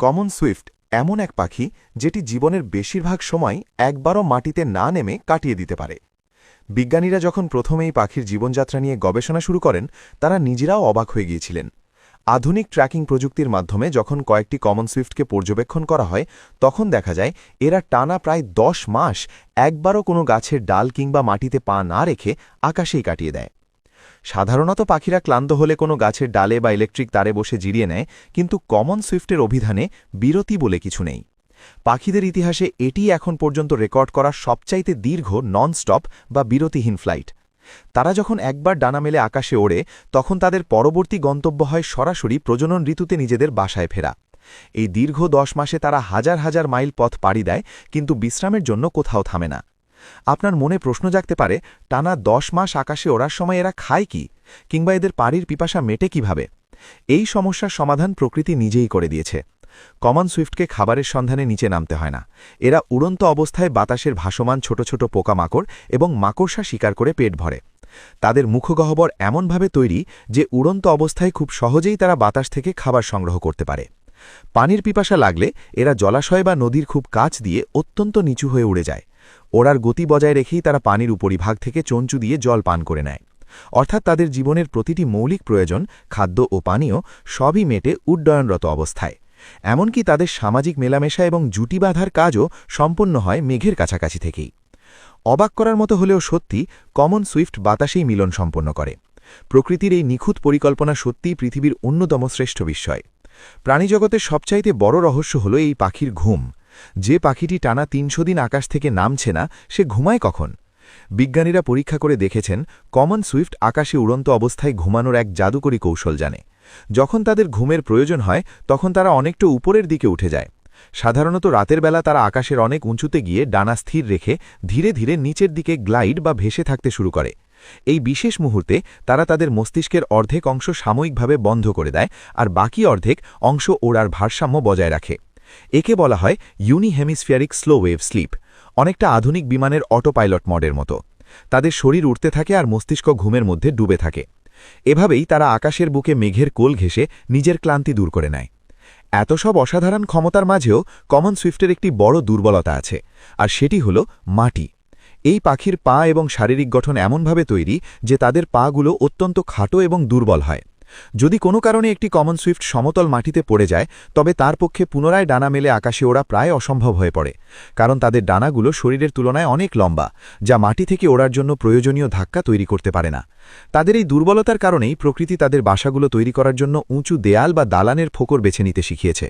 Common Swift এমন এক পাখি যেটি জীবনের বেশিরভাগ সময় একবারও মাটিতে না নেমে কাটিয়ে দিতে পারে। বিজ্ঞানীরা যখন প্রথমে এই পাখির জীবনযাত্রা নিয়ে গবেষণা শুরু করেন তারা নিজেরাও অবাক হয়ে গিয়েছিলেন। আধুনিক ট্র্যাকিং প্রযুক্তির মাধ্যমে যখন কয়েকটি কমন সুইফটকে পর্যবেক্ষণ করা হয় তখন দেখা যায় এরা টানা প্রায় 10 মাস একবারও কোনো গাছের ডাল কিংবা মাটিতে পা না রেখে আকাশেই কাটিয়ে দেয়। সাধারণত পাখিরা ক্লান্ত হলে কোনো গাছের ডালে বা ইলেকট্রিক তারে বসে জিরিয়ে নেয়, কিন্তু কমন সুইফটের অভিধানে বিরতি বলে কিছু নেই। পাখিদের ইতিহাসে এটি এখন পর্যন্ত রেকর্ড করা সবচাইতে দীর্ঘ নন-স্টপ বা বিরতিহীন ফ্লাইট। তারা যখন একবার ডানা মেলে আকাশে ওড়ে তখন তাদের পরবর্তী গন্তব্য হয় সরাসরি প্রজনন ঋতুতে নিজেদের বাসায় ফেরা। এই দীর্ঘ 10 মাসে তারা হাজার হাজার মাইল পথ পাড়ি দেয়, কিন্তু বিশ্রামের জন্য কোথাও থামে না। আপনার মনে প্রশ্ন জাগতে পারে, টানা 10 মাস আকাশে ওড়ার সময় এরা খায় কি, কিংবা এদের পানির পিপাসা মেটে কিভাবে? এই সমস্যার সমাধান প্রকৃতি নিজেই করে দিয়েছে। কমন সুইফটকে খাবারের সন্ধানে নিচে নামতে হয় না। এরা উড়ন্ত অবস্থায় বাতাসের ভাসমান ছোট ছোট পোকামাকড় এবং মাকড়সা শিকার করে পেট ভরে। তাদের মুখগহ্বর এমনভাবে তৈরি যে উড়ন্ত অবস্থায় খুব সহজেই তারা বাতাস থেকে খাবার সংগ্রহ করতে পারে। পানির পিপাসা লাগলে এরা জলাশয় বা নদীর খুব কাছ দিয়ে অত্যন্ত নিচু হয়ে উড়ে যায়। ওড়ার গতি বজায় রেখেই তারা পানির উপরিভাগ থেকে চঞ্চু দিয়ে জল পান করে নেয়। অর্থাৎ তাদের জীবনের প্রতিটি মৌলিক প্রয়োজন, খাদ্য ও পানীয়, সবই মেটে উড্ডয়নরত অবস্থায়। এমনকি তাদের সামাজিক মেলামেশা এবং জুটি বাঁধার কাজও সম্পন্ন হয় মেঘের কাছাকাছি থেকেই। অবাক করার মতো হলেও সত্যি, কমন সুইফট বাতাসেই মিলন সম্পন্ন করে। প্রকৃতির এই নিখুঁত পরিকল্পনা সত্যিই পৃথিবীর অন্যতম শ্রেষ্ঠ বিস্ময়। প্রাণীজগতের সবচাইতে বড় রহস্য হল এই পাখির ঘুম। যে পাখিটি টানা 300 দিন আকাশ থেকে নামছে না, সে ঘুমায় কখন? বিজ্ঞানীরা পরীক্ষা করে দেখেছেন, কমন সুইফট আকাশে উড়ন্ত অবস্থায় ঘুমানোর এক জাদুকরী কৌশল জানে। যখন তাদের ঘুমের প্রয়োজন হয় তখন তারা অনেকটা উপরের দিকে উঠে যায়। সাধারণত রাতের বেলা তারা আকাশের অনেক উঁচুতে গিয়ে ডানা স্থির রেখে ধীরে ধীরে নিচের দিকে গ্লাইড বা ভেসে থাকতে শুরু করে। এই বিশেষ মুহূর্তে তারা তাদের মস্তিষ্কের অর্ধেক অংশ সাময়িকভাবে বন্ধ করে দেয়, আর বাকি অর্ধেক অংশ ওড়ার ভারসাম্য বজায় রাখে। একে বলা হয় ইউনিহেমিস্ফিয়ারিক স্লো ওয়েভ স্লিপ, অনেকটা আধুনিক বিমানের অটো পাইলট মোডের মতো। তাদের শরীর উঠতে থাকে আর মস্তিষ্ক ঘুমের মধ্যে ডুবে থাকে। এভাবেই তারা আকাশের বুকে মেঘের কোল ঘেঁষে নিজের ক্লান্তি দূর করে নেয়। এত সব অসাধারণ ক্ষমতার মাঝেও কমন সুইফটের একটি বড় দুর্বলতা আছে, আর সেটি হল মাটি। এই পাখির পা এবং শারীরিক গঠন এমনভাবে তৈরি যে তাদের পাগুলো অত্যন্ত খাটো এবং দুর্বল হয়। যদি কোনো কারণে একটি কমন সুইফট সমতল মাটিতে পড়ে যায় তবে তার পক্ষে পুনরায় ডানা মেলে আকাশে ওড়া প্রায় অসম্ভব হয়ে পড়ে, কারণ তাদের ডানাগুলো শরীরের তুলনায় অনেক লম্বা, যা মাটি থেকে ওড়ার জন্য প্রয়োজনীয় ধাক্কা তৈরি করতে পারে না। তাদের এই দুর্বলতার কারণেই প্রকৃতি তাদের বাসাগুলো তৈরি করার জন্য উঁচু দেয়াল বা দালানের ফোকর বেছে নিতে শিখিয়েছে,